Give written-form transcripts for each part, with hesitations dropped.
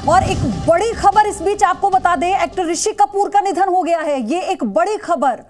और एक बड़ी खबर इस बीच आपको बता दें, एक्टर ऋषि कपूर का निधन हो गया है। ये एक बड़ी खबर।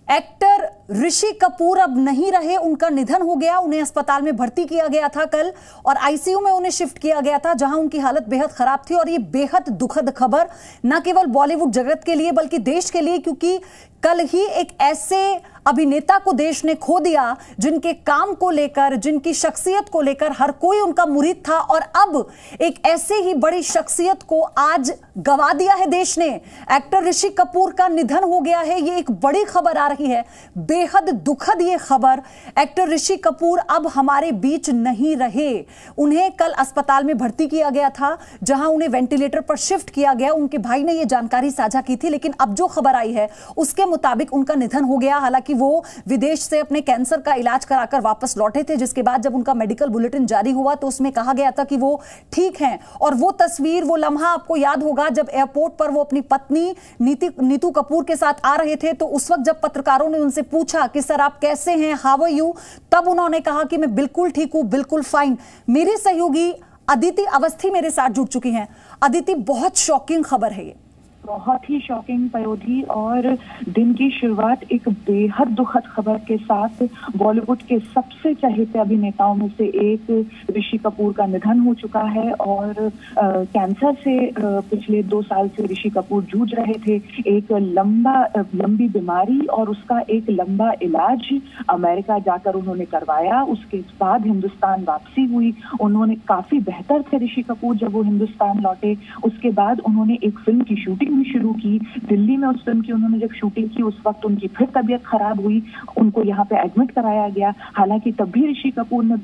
एक्टर ऋषि कपूर अब नहीं रहे, उनका निधन हो गया। उन्हें अस्पताल में भर्ती किया गया था कल और आईसीयू में उन्हें शिफ्ट किया गया था, जहां उनकी हालत बेहद खराब थी। और ये बेहद दुखद खबर न केवल बॉलीवुड जगत के लिए बल्कि देश के लिए, क्योंकि कल ही एक ऐसे अभिनेता को देश ने खो दिया जिनके काम को लेकर, जिनकी शख्सियत को लेकर हर कोई उनका मुरीद था, और अब एक ऐसे ही बड़ी शख्सियत को आज गवा दिया है देश ने। एक्टर ऋषि कपूर का निधन हो गया है, ये एक बड़ी खबर आ रही है, बेहद दुखद ये खबर। एक्टर ऋषि कपूर अब हमारे बीच नहीं रहे। उन्हें कल अस्पताल में भर्ती किया गया था, जहां उन्हें वेंटिलेटर पर शिफ्ट किया गया। उनके भाई ने यह जानकारी साझा की थी, लेकिन अब जो खबर आई है उसके मुताबिक उनका निधन हो गया। हालांकि वो विदेश से अपने कैंसर का इलाज कराकर वापस लौटे थे, जिसके बाद जब उनका मेडिकल बुलेटिन जारी हुआ तो उसमें कहा गया था कि वो ठीक हैं। और वो तस्वीर, वो लम्हा आपको याद होगा जब एयरपोर्ट पर वो अपनी पत्नी नीतू कपूर के साथ आ रहे थे, तो उस वक्त जब पत्रकारों ने उनसे पूछा कि सर आप कैसे हैं, हाउ आर यू, तब उन्होंने कहा कि मैं बिल्कुल ठीक हूं, बिल्कुल फाइन। मेरी सहयोगी अदिति अवस्थी मेरे साथ जुड़ चुकी हैं। अदिति, बहुत शॉकिंग खबर है ये। बहुत ही शॉकिंग पयोधी, और दिन की शुरुआत एक बेहद दुखद खबर के साथ। बॉलीवुड के सबसे चहेते अभिनेताओं में से एक ऋषि कपूर का निधन हो चुका है, और कैंसर से पिछले 2 साल से ऋषि कपूर जूझ रहे थे। एक लंबी बीमारी और उसका एक लंबा इलाज अमेरिका जाकर उन्होंने करवाया। उसके बाद हिंदुस्तान वापसी हुई। उन्होंने काफी बेहतर थे ऋषि कपूर जब वो हिंदुस्तान लौटे। उसके बाद उन्होंने एक फिल्म की शूटिंग शुरू की दिल्ली में। उस फिल्म की उन्होंने जब शूटिंग की उस वक्त उनकी फिर तबीयत खराब हुई, उनको यहाँ पे एडमिट कराया गया। हालांकि तब भी ऋषि कपूर ने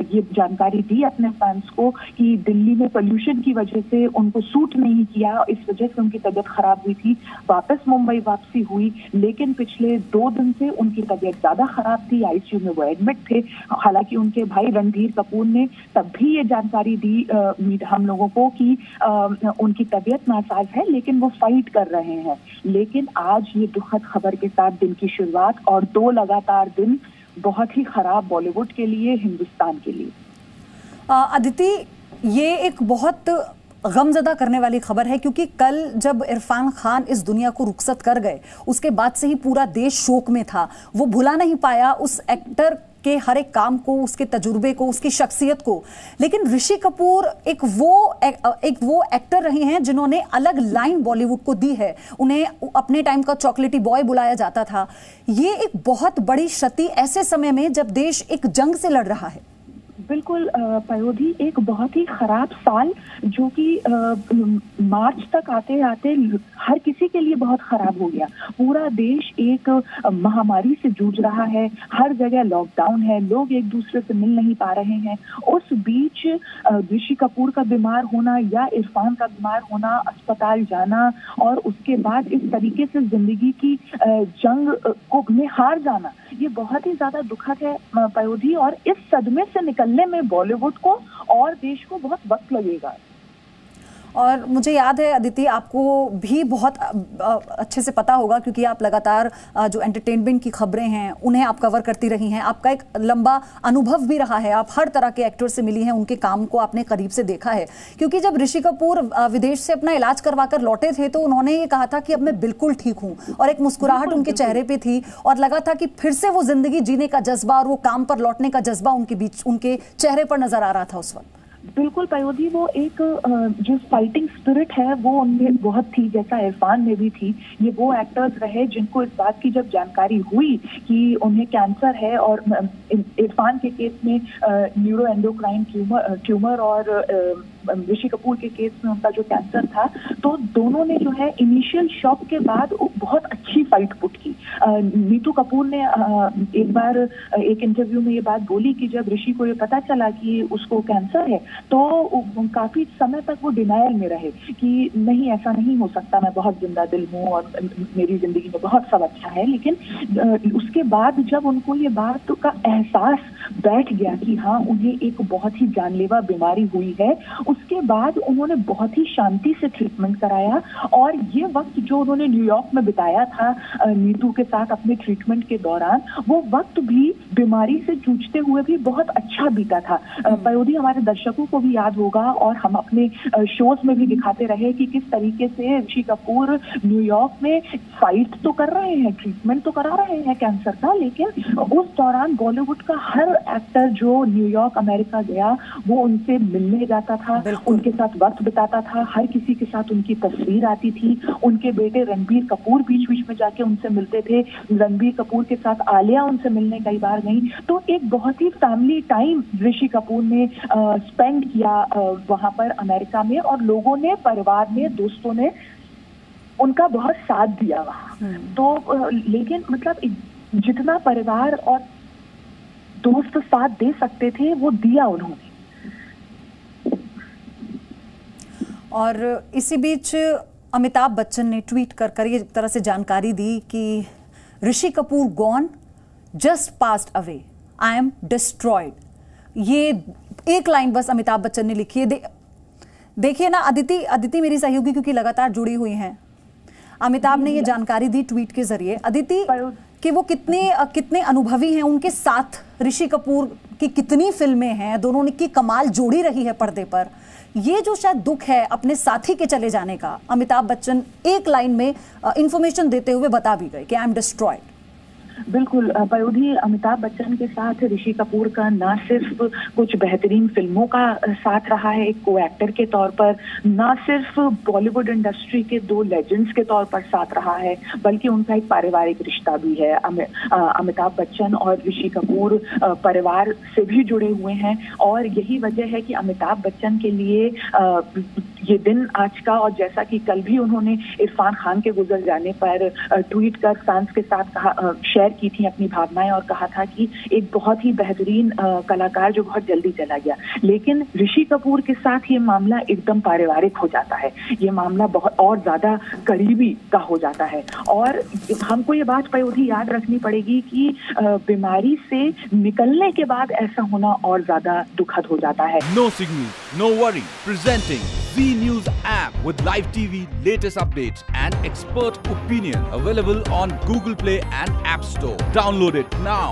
ये जानकारी दी अपने फैंस को कि दिल्ली में पोल्यूशन की वजह से उनको सूट नहीं किया, इस वजह से उनकी तबीयत खराब हुई थी। वापस मुंबई वापसी हुई, लेकिन पिछले 2 दिन से उनकी तबीयत ज्यादा खराब थी, आईसीयू में वो एडमिट थे। हालांकि उनके भाई रणधीर कपूर ने तब भी ये जानकारी दी हम लोगों को कि उनकी तबीयत नासाज है, लेकिन वो फाइट कर रहे हैं। लेकिन आज ये दुखद खबर के साथ दिन की शुरुआत, और 2 लगातार दिन बहुत ही खराब बॉलीवुड के लिए, हिंदुस्तान के लिए। अदिति, ये एक बहुत गमजदा करने वाली खबर है, क्योंकि कल जब इरफान खान इस दुनिया को रुखसत कर गए, उसके बाद से ही पूरा देश शोक में था। वो भुला नहीं पाया उस एक्टर के हर एक काम को, उसके तजुर्बे को, उसकी शख्सियत को। लेकिन ऋषि कपूर एक वो एक्टर रहे हैं जिन्होंने अलग लाइन बॉलीवुड को दी है। उन्हें अपने टाइम का चॉकलेटी बॉय बुलाया जाता था। ये एक बहुत बड़ी क्षति ऐसे समय में जब देश एक जंग से लड़ रहा है। बिल्कुल पयोधी, एक बहुत ही खराब साल जो कि मार्च तक आते आते हर किसी के लिए बहुत खराब हो गया। पूरा देश एक महामारी से जूझ रहा है, हर जगह लॉकडाउन है, लोग एक दूसरे से मिल नहीं पा रहे हैं। उस बीच ऋषि कपूर का बीमार होना या इरफान का बीमार होना, अस्पताल जाना, और उसके बाद इस तरीके से जिंदगी की जंग को में हार जाना, ये बहुत ही ज्यादा दुखद है पयोधी। और इस सदमे से निकलने में बॉलीवुड को और देश को बहुत वक्त लगेगा। और मुझे याद है अदिति, आपको भी बहुत अच्छे से पता होगा, क्योंकि आप लगातार जो एंटरटेनमेंट की खबरें हैं उन्हें आप कवर करती रही हैं। आपका एक लंबा अनुभव भी रहा है, आप हर तरह के एक्टर से मिली हैं, उनके काम को आपने करीब से देखा है। क्योंकि जब ऋषि कपूर विदेश से अपना इलाज करवा कर लौटे थे, तो उन्होंने ये कहा था कि अब मैं बिल्कुल ठीक हूँ, और एक मुस्कुराहट उनके चेहरे पर थी, और लगा था कि फिर से वो जिंदगी जीने का जज्बा और वो काम पर लौटने का जज्बा उनके चेहरे पर नजर आ रहा था उस वक्त। बिल्कुल पयोधी, वो एक जो फाइटिंग स्पिरिट है वो उनमें बहुत थी, जैसा इरफान में भी थी। ये वो एक्टर्स रहे जिनको इस बात की जब जानकारी हुई कि उन्हें कैंसर है, और इरफान के केस में न्यूरो एंडोक्राइन ट्यूमर और ऋषि कपूर के केस में उनका जो कैंसर था, तो दोनों ने जो है इनिशियल शॉक के बाद बहुत अच्छी फाइट पुट की। नीतू कपूर ने एक बार एक इंटरव्यू में ये बात बोली कि जब ऋषि को ये पता चला कि उसको कैंसर है, तो काफी समय तक वो डिनायल में रहे कि नहीं, ऐसा नहीं हो सकता, मैं बहुत जिंदा दिल हूँ और मेरी जिंदगी में बहुत सब अच्छा है। लेकिन उसके बाद जब उनको ये बात का एहसास बैठ गया कि हाँ, उन्हें एक बहुत ही जानलेवा बीमारी हुई है, उसके बाद उन्होंने बहुत ही शांति से ट्रीटमेंट कराया और ये वक्त जो उन्होंने न्यूयॉर्क में बिताया था नीतू के साथ अपने ट्रीटमेंट के दौरान, वो वक्त भी बीमारी से जूझते हुए भी बहुत अच्छा बीता था। पयोधी, हमारे दर्शकों को भी याद होगा और हम अपने शोज में भी दिखाते रहे कि किस तरीके से ऋषि कपूर न्यूयॉर्क में फाइट तो कर रहे हैं, ट्रीटमेंट तो करा रहे हैं कैंसर का, लेकिन उस दौरान बॉलीवुड का हर एक्टर जो न्यूयॉर्क अमेरिका गया वो उनसे मिलने जाता था, उनके साथ वक्त बिताता था, हर किसी के साथ उनकी तस्वीर आती थी। उनके बेटे रणबीर कपूर बीच बीच में जाके उनसे मिलते थे, रणबीर कपूर के साथ आलिया उनसे मिलने कई बार गई। तो एक बहुत ही फैमिली टाइम ऋषि कपूर ने स्पेंड किया वहां पर अमेरिका में, और लोगों ने, परिवार ने, दोस्तों ने उनका बहुत साथ दिया वहां। तो लेकिन मतलब जितना परिवार और दोस्त साथ दे सकते थे वो दिया उन्होंने। और इसी बीच अमिताभ बच्चन ने ट्वीट कर ये तरह से जानकारी दी कि Rishi Kapoor gone, just passed away, I am destroyed. ये एक लाइन बस अमिताभ बच्चन ने लिखी है। देखिए ना, अदिति मेरी सहयोगी क्योंकि लगातार जुड़ी हुई हैं, अमिताभ ने ये जानकारी दी ट्वीट के जरिए। अदिति, कि वो कितने अनुभवी हैं, उनके साथ ऋषि कपूर की कितनी फिल्में हैं, दोनों की कमाल जोड़ी रही है पर्दे पर। ये जो शायद दुख है अपने साथी के चले जाने का, अमिताभ बच्चन एक लाइन में इंफॉर्मेशन देते हुए बता भी गए कि आई एम डिस्ट्रॉयड। बिल्कुल पयोधी, अमिताभ बच्चन के साथ ऋषि कपूर का ना सिर्फ कुछ बेहतरीन फिल्मों का साथ रहा है एक को एक्टर के तौर पर, ना सिर्फ बॉलीवुड इंडस्ट्री के दो लेजेंड्स के तौर पर साथ रहा है, बल्कि उनका एक पारिवारिक रिश्ता भी है। अमिताभ बच्चन और ऋषि कपूर परिवार से भी जुड़े हुए हैं, और यही वजह है कि अमिताभ बच्चन के लिए ये दिन आज का, और जैसा कि कल भी उन्होंने इरफान खान के गुजर जाने पर ट्वीट कर फैंस के साथ शेयर की थी अपनी भावनाएं, और कहा था कि एक बहुत ही बेहतरीन कलाकार जो बहुत जल्दी चला गया। लेकिन ऋषि कपूर के साथ ये मामला एकदम पारिवारिक हो जाता है, ये मामला बहुत और ज्यादा करीबी का हो जाता है। और हमको ये बात पयोधी याद रखनी पड़ेगी कि बीमारी से निकलने के बाद ऐसा होना और ज्यादा दुखद हो जाता है। No signal, no worry, presenting Zee News app with live TV, latest updates and expert opinion, available on Google Play and App Store. Download it now.